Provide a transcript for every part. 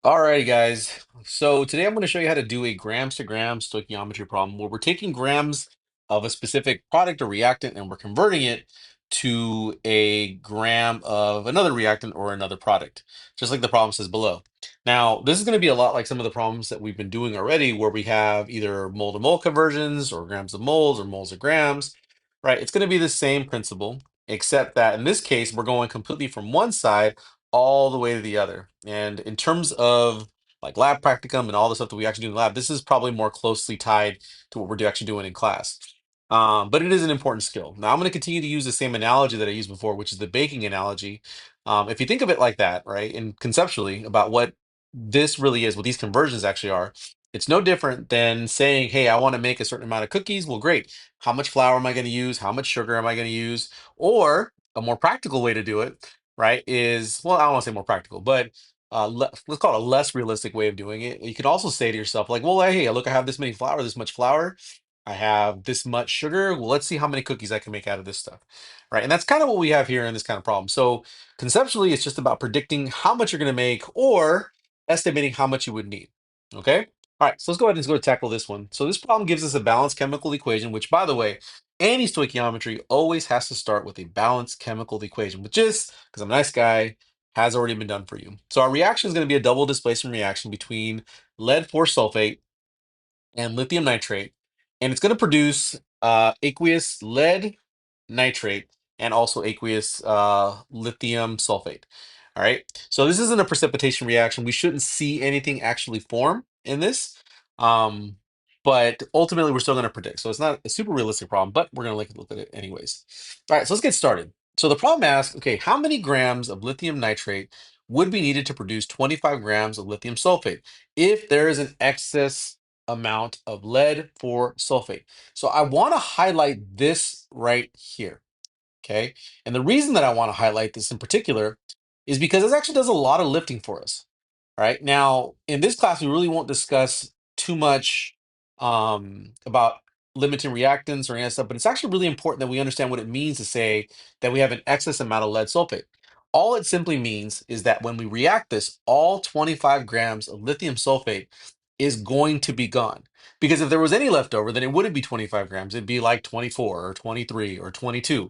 Alrighty, guys. So today I'm going to show you how to do a grams to grams stoichiometry problem where we're taking grams of a specific product or reactant and we're converting it to a gram of another reactant or another product, just like the problem says below. Now, this is going to be a lot like some of the problems that we've been doing already, where we have either mole to mole conversions or grams of moles or moles of grams, right? It's going to be the same principle, except that in this case, we're going completely from one side all the way to the other. And in terms of like lab practicum and all the stuff that we actually do in the lab, this is probably more closely tied to what we're actually doing in class. But it is an important skill. Now I'm going to continue to use the same analogy that I used before, which is the baking analogy. If you think of it like that, right, and conceptually about what this really is, what these conversions actually are, it's no different than saying, hey, I want to make a certain amount of cookies. Well, great. How much flour am I going to use? How much sugar am I going to use? Or a more practical way to do it, right, is, well, I don't want to say more practical, but let's call it a less realistic way of doing it. You could also say to yourself, like, well, hey, look, I have this many flour, this much flour. I have this much sugar. Well, let's see how many cookies I can make out of this stuff, right? And that's kind of what we have here in this kind of problem. So conceptually, it's just about predicting how much you're going to make or estimating how much you would need. Okay. All right. So let's go ahead and go to tackle this one. So this problem gives us a balanced chemical equation, which, by the way, any stoichiometry always has to start with a balanced chemical equation, which is, because I'm a nice guy, has already been done for you. So our reaction is going to be a double displacement reaction between lead 4 sulfate and lithium nitrate, and it's going to produce aqueous lead nitrate and also aqueous lithium sulfate. All right, so this isn't a precipitation reaction. We shouldn't see anything actually form in this, um, but ultimately we're still going to predict. So it's not a super realistic problem, but we're going to look at it anyways. All right, so let's get started. So the problem asks, okay, how many grams of lithium nitrate would be needed to produce 25 grams of lithium sulfate if there is an excess amount of lead 4 sulfate? So I want to highlight this right here. Okay. And the reason that I want to highlight this in particular is because this actually does a lot of lifting for us. All right. Now, in this class, we really won't discuss too much about limiting reactants or any of that stuff, but it's actually really important that we understand what it means to say that we have an excess amount of lead sulfate. All it simply means is that when we react this, all 25 grams of lithium sulfate is going to be gone. Because if there was any left over, then it wouldn't be 25 grams. It'd be like 24 or 23 or 22.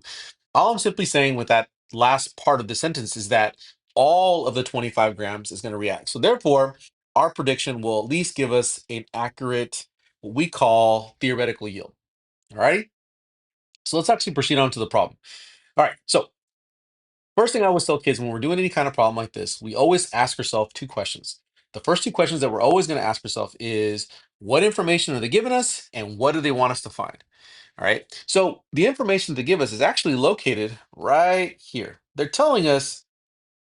All I'm simply saying with that last part of the sentence is that all of the 25 grams is going to react. So therefore, our prediction will at least give us an accurate, what we call theoretical yield. All righty. So let's actually proceed on to the problem. All right. So first thing I always tell kids when we're doing any kind of problem like this, we always ask ourselves two questions. The first two questions that we're always going to ask ourselves is, what information are they giving us and what do they want us to find? All right. So the information they give us is actually located right here. They're telling us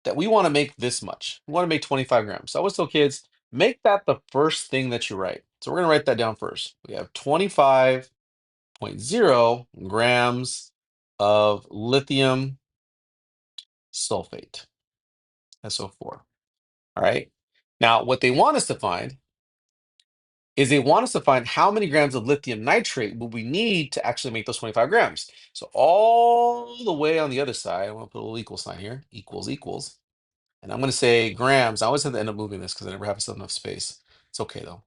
that we want to make this much. We want to make 25 grams. So I always tell kids, make that the first thing that you write. So we're going to write that down first. We have 25.0 grams of lithium sulfate, SO4. All right. Now, what they want us to find is they want us to find how many grams of lithium nitrate will we need to actually make those 25 grams. So all the way on the other side, I'm going to put a little equal sign here, equals, equals. And I'm going to say grams. I always have to end up moving this because I never have enough space. It's okay though.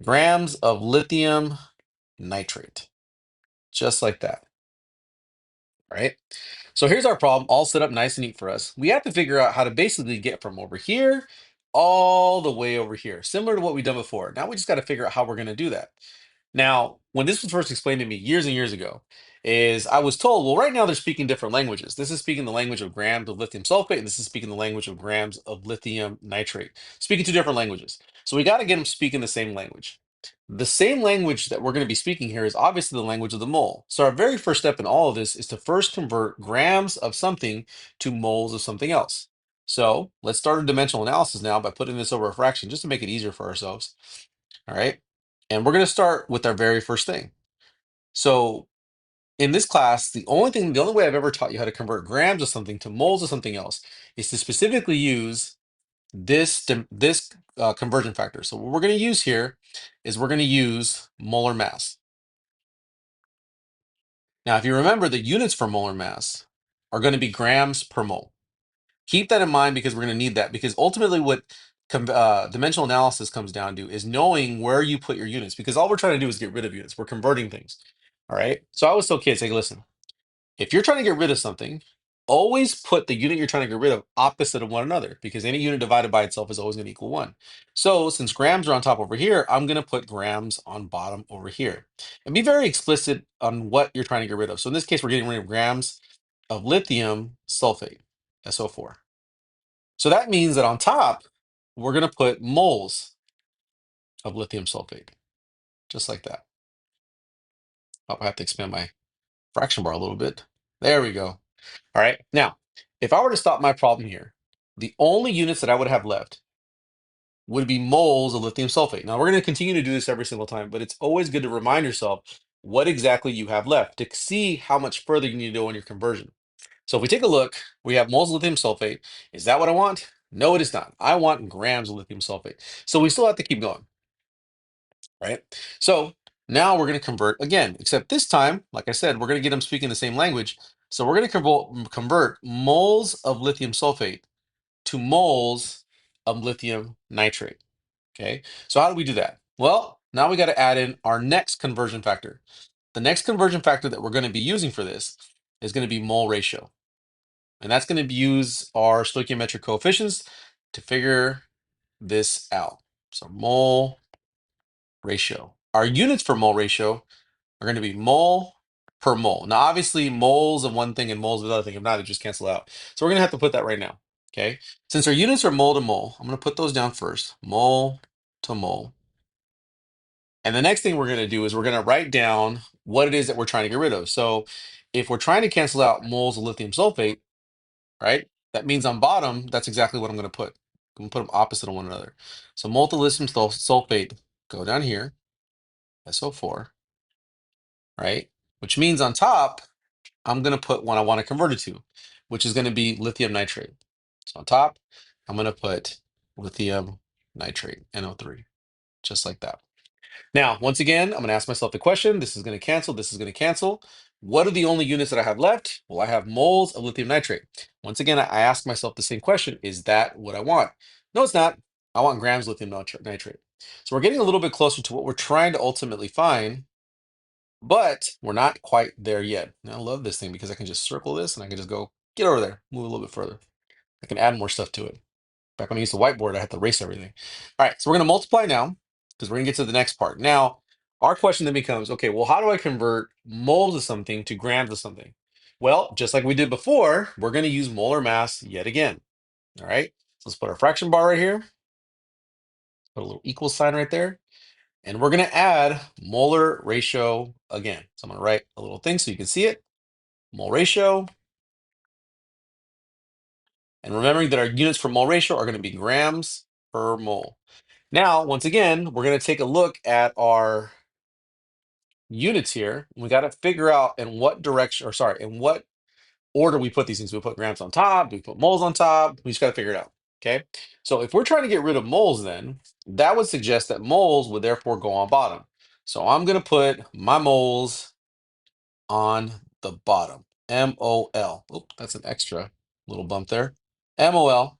Grams of lithium nitrate, just like that. Right? So here's our problem, all set up nice and neat for us. We have to figure out how to basically get from over here all the way over here, similar to what we've done before. Now we just got to figure out how we're going to do that. Now, when this was first explained to me years and years ago, is I was told, well, right now they're speaking different languages. This is speaking the language of grams of lithium sulfate, and this is speaking the language of grams of lithium nitrate, speaking two different languages. So we got to get them speaking the same language. The same language that we're going to be speaking here is obviously the language of the mole. So our very first step in all of this is to first convert grams of something to moles of something else. So let's start a dimensional analysis now by putting this over a fraction just to make it easier for ourselves. All right. And we're going to start with our very first thing. So in this class, the only way I've ever taught you how to convert grams of something to moles of something else is to specifically use this conversion factor. So what we're going to use here is we're going to use molar mass. Now, if you remember, the units for molar mass are going to be grams per mole. Keep that in mind because we're going to need that, because ultimately what dimensional analysis comes down to is knowing where you put your units, because all we're trying to do is get rid of units. We're converting things. All right. So I always tell kids, like, listen, if you're trying to get rid of something, always put the unit you're trying to get rid of opposite of one another, because any unit divided by itself is always going to equal 1. So since grams are on top over here, I'm going to put grams on bottom over here. And be very explicit on what you're trying to get rid of. So in this case, we're getting rid of grams of lithium sulfate, SO4. So that means that on top, we're going to put moles of lithium sulfate, just like that. Oh, I have to expand my fraction bar a little bit. There we go. All right. Now, if I were to stop my problem here, the only units that I would have left would be moles of lithium sulfate. Now, we're going to continue to do this every single time, but it's always good to remind yourself what exactly you have left to see how much further you need to go in your conversion. So if we take a look, we have moles of lithium sulfate. Is that what I want? No, it is not. I want grams of lithium sulfate. So we still have to keep going, right? So now we're going to convert again, except this time, like I said, we're going to get them speaking the same language. So we're going to convert moles of lithium sulfate to moles of lithium nitrate. Okay, so how do we do that? Well, now we got to add in our next conversion factor. The next conversion factor that we're going to be using for this is going to be mole ratio. And that's going to use our stoichiometric coefficients to figure this out. So mole ratio. Our units for mole ratio are going to be mole per mole. Now, obviously, moles of one thing and moles of another thing, if not, they just cancel out. So we're going to have to put that right now. Okay. Since our units are mole to mole, I'm going to put those down first. Mole to mole. And the next thing we're going to do is we're going to write down what it is that we're trying to get rid of. So if we're trying to cancel out moles of lithium sulfate, right, that means on bottom, that's exactly what I'm going to put. I'm going to put them opposite of one another. So moles of lithium sulfate go down here, SO4, right? Which means on top, I'm going to put one I want to convert it to, which is going to be lithium nitrate. So on top, I'm going to put lithium nitrate, NO3, just like that. Now, once again, I'm going to ask myself the question. This is going to cancel. This is going to cancel. What are the only units that I have left? Well, I have moles of lithium nitrate. Once again, I ask myself the same question. Is that what I want? No, it's not. I want grams of lithium nitrate. So we're getting a little bit closer to what we're trying to ultimately find, but we're not quite there yet. And I love this thing because I can just circle this and I can just go, get over there, move a little bit further. I can add more stuff to it. Back when I used the whiteboard, I had to erase everything. All right, so we're going to multiply now because we're going to get to the next part. Now, our question then becomes, okay, well, how do I convert moles of something to grams of something? Well, just like we did before, we're going to use molar mass yet again. All right, so let's put our fraction bar right here, put a little equal sign right there, and we're going to add molar ratio again. So I'm going to write a little thing so you can see it, mole ratio. And remembering that our units for mole ratio are going to be grams per mole. Now, once again, we're going to take a look at our units here. We got to figure out in what direction, or sorry, in what order we put these things. Do we put grams on top? Do we put moles on top? We just got to figure it out. Okay. So if we're trying to get rid of moles, then that would suggest that moles would therefore go on bottom. So I'm going to put my moles on the bottom. MOL. Oop, that's an extra little bump there. MOL,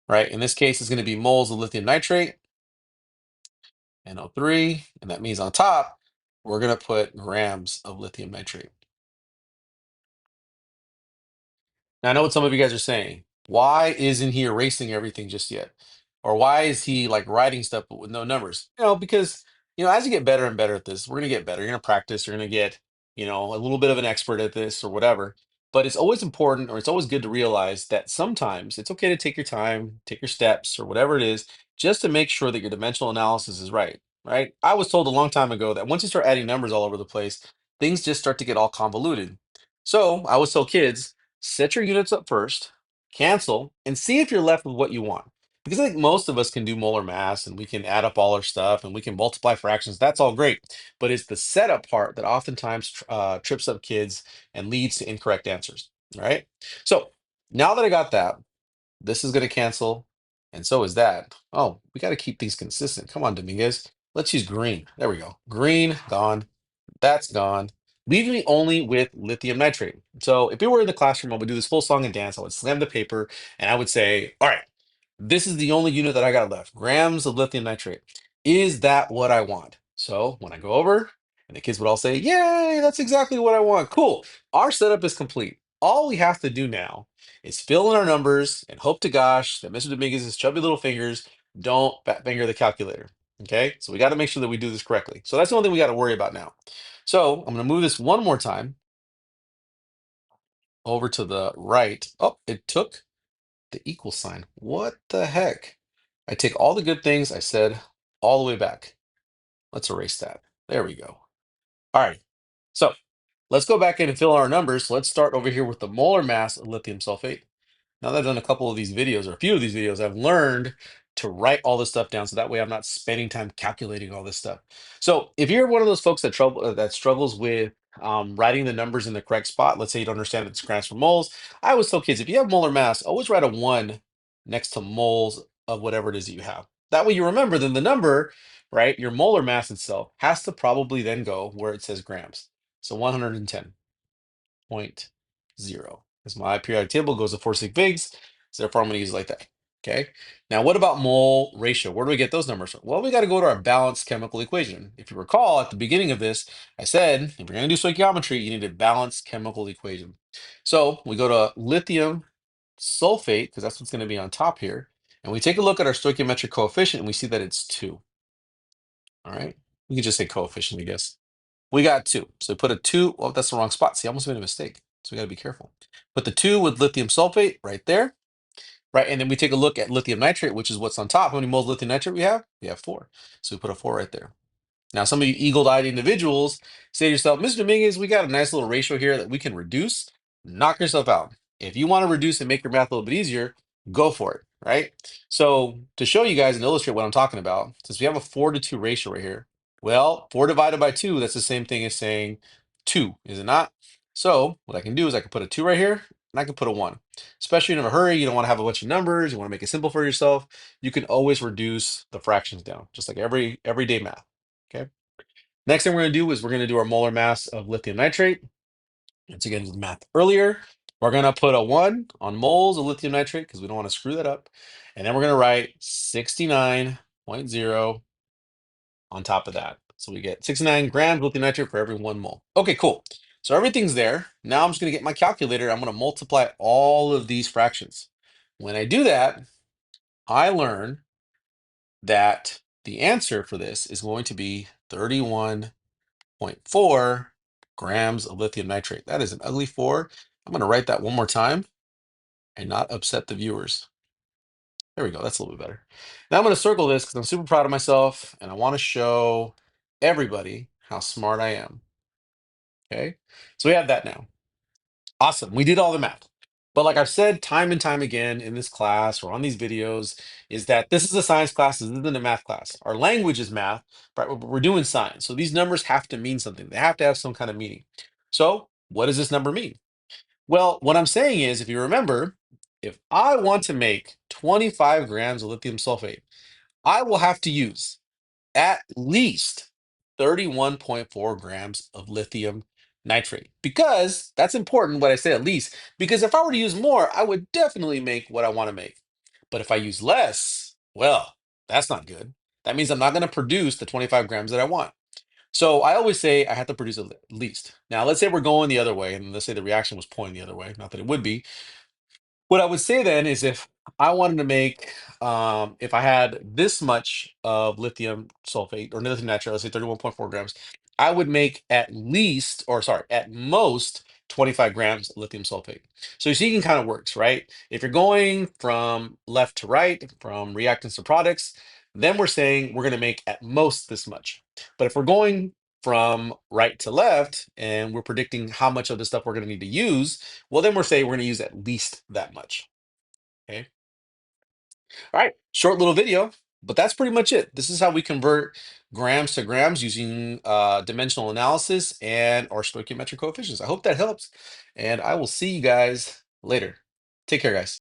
right? In this case, it's going to be moles of lithium nitrate. NO3, and that means on top, we're going to put grams of lithium nitrate. Now, I know what some of you guys are saying. Why isn't he erasing everything just yet? Or why is he like writing stuff but with no numbers? Because, as you get better and better at this, we're going to get better. You're going to practice. You're going to get, a little bit of an expert at this or whatever. But it's always important, or it's always good to realize that sometimes it's okay to take your time, take your steps, or whatever it is, just to make sure that your dimensional analysis is right, right? I was told a long time ago that once you start adding numbers all over the place, things just start to get all convoluted. So I always tell kids, set your units up first, cancel, and see if you're left with what you want. Because I think most of us can do molar mass and we can add up all our stuff and we can multiply fractions. That's all great. But it's the setup part that oftentimes trips up kids and leads to incorrect answers. All right. So now that I got that, this is going to cancel. And so is that. Oh, we got to keep things consistent. Come on, Dominguez. Let's use green. There we go. Green, gone. That's gone. Leaving me only with lithium nitrate. So if we were in the classroom, I would do this full song and dance. I would slam the paper and I would say, all right, This is the only unit that I got left, grams of lithium nitrate. Is that what I want? So when I go over, and the kids would all say, yay, that's exactly what I want. Cool. Our setup is complete. All we have to do now is fill in our numbers and hope to gosh that Mr. Dominguez's chubby little fingers don't fat finger the calculator. Okay, so we got to make sure that we do this correctly. So that's the only thing we got to worry about now. So I'm going to move this one more time over to the right. Oh, it took the equal sign. What the heck? I take all the good things I said all the way back. Let's erase that. There we go. All right. So let's go back in and fill our numbers. Let's start over here with the molar mass of lithium sulfate. Now that I've done a couple of these videos, or a few of these videos, I've learned to write all this stuff down so that way I'm not spending time calculating all this stuff. So if you're one of those folks that struggles with writing the numbers in the correct spot, let's say you don't understand it's grams per moles, I always tell kids, if you have molar mass, always write a 1 next to moles of whatever it is that you have. That way you remember then the number, right, your molar mass itself has to probably then go where it says grams. So 110.0. As my periodic table goes to 4 sig figs, so therefore I'm going to use it like that. Okay. Now, what about mole ratio? Where do we get those numbers from? Well, we got to go to our balanced chemical equation. If you recall, at the beginning of this, I said if you're going to do stoichiometry, you need a balanced chemical equation. So we go to lithium sulfate, because that's what's going to be on top here, and we take a look at our stoichiometric coefficient, and we see that it's 2. All right. We can just say coefficient, I guess. We got 2. So put a 2. Well, that's the wrong spot. See, I almost made a mistake. So we got to be careful. Put the 2 with lithium sulfate right there. Right. And then we take a look at lithium nitrate, which is what's on top. How many moles of lithium nitrate we have? We have 4. So we put a 4 right there. Now, some of you eagle-eyed individuals say to yourself, Mr. Dominguez, we got a nice little ratio here that we can reduce. Knock yourself out. If you want to reduce and make your math a little bit easier, go for it, right? So to show you guys and illustrate what I'm talking about, since we have a 4-to-2 ratio right here, well, 4 divided by 2, that's the same thing as saying 2, is it not? So what I can do is I can put a 2 right here, and I can put a 1. Especially in a hurry, you don't want to have a bunch of numbers, you want to make it simple for yourself, you can always reduce the fractions down, just like everyday math. Okay. Next thing we're going to do is we're going to do our molar mass of lithium nitrate. Once again, the math earlier. We're going to put a 1 on moles of lithium nitrate because we don't want to screw that up. And then we're going to write 69.0 on top of that. So we get 69 grams lithium nitrate for every 1 mole. Okay, cool. So everything's there. Now I'm just going to get my calculator. I'm going to multiply all of these fractions. When I do that, I learn that the answer for this is going to be 31.4 grams of lithium nitrate. That is an ugly 4. I'm going to write that one more time and not upset the viewers. There we go. That's a little bit better. Now I'm going to circle this because I'm super proud of myself and I want to show everybody how smart I am. Okay. So we have that now. Awesome. We did all the math. But like I've said time and time again in this class or on these videos, is that this is a science class, this isn't a math class. Our language is math, but we're doing science. So these numbers have to mean something. They have to have some kind of meaning. So what does this number mean? Well, what I'm saying is, if you remember, if I want to make 25 grams of lithium sulfate, I will have to use at least 31.4 grams of lithium nitrate. Because that's important what I say at least, because if I were to use more, I would definitely make what I want to make. But if I use less, well, that's not good. That means I'm not going to produce the 25 grams that I want. So I always say I have to produce at least. Now, let's say we're going the other way, and let's say the reaction was pointing the other way. Not that it would be. What I would say then is if I wanted to make, if I had this much of lithium sulfate or lithium nitrate, let's say 31.4 grams, I would make at least, or sorry, at most 25 grams of lithium sulfate. So you see, it kind of works, right? If you're going from left to right, from reactants to products, then we're saying we're going to make at most this much. But if we're going from right to left and we're predicting how much of the stuff we're going to need to use, well, then we're saying we're going to use at least that much. Okay. All right. Short little video, but that's pretty much it. This is how we convert grams to grams using dimensional analysis and our stoichiometric coefficients. I hope that helps. And I will see you guys later. Take care, guys.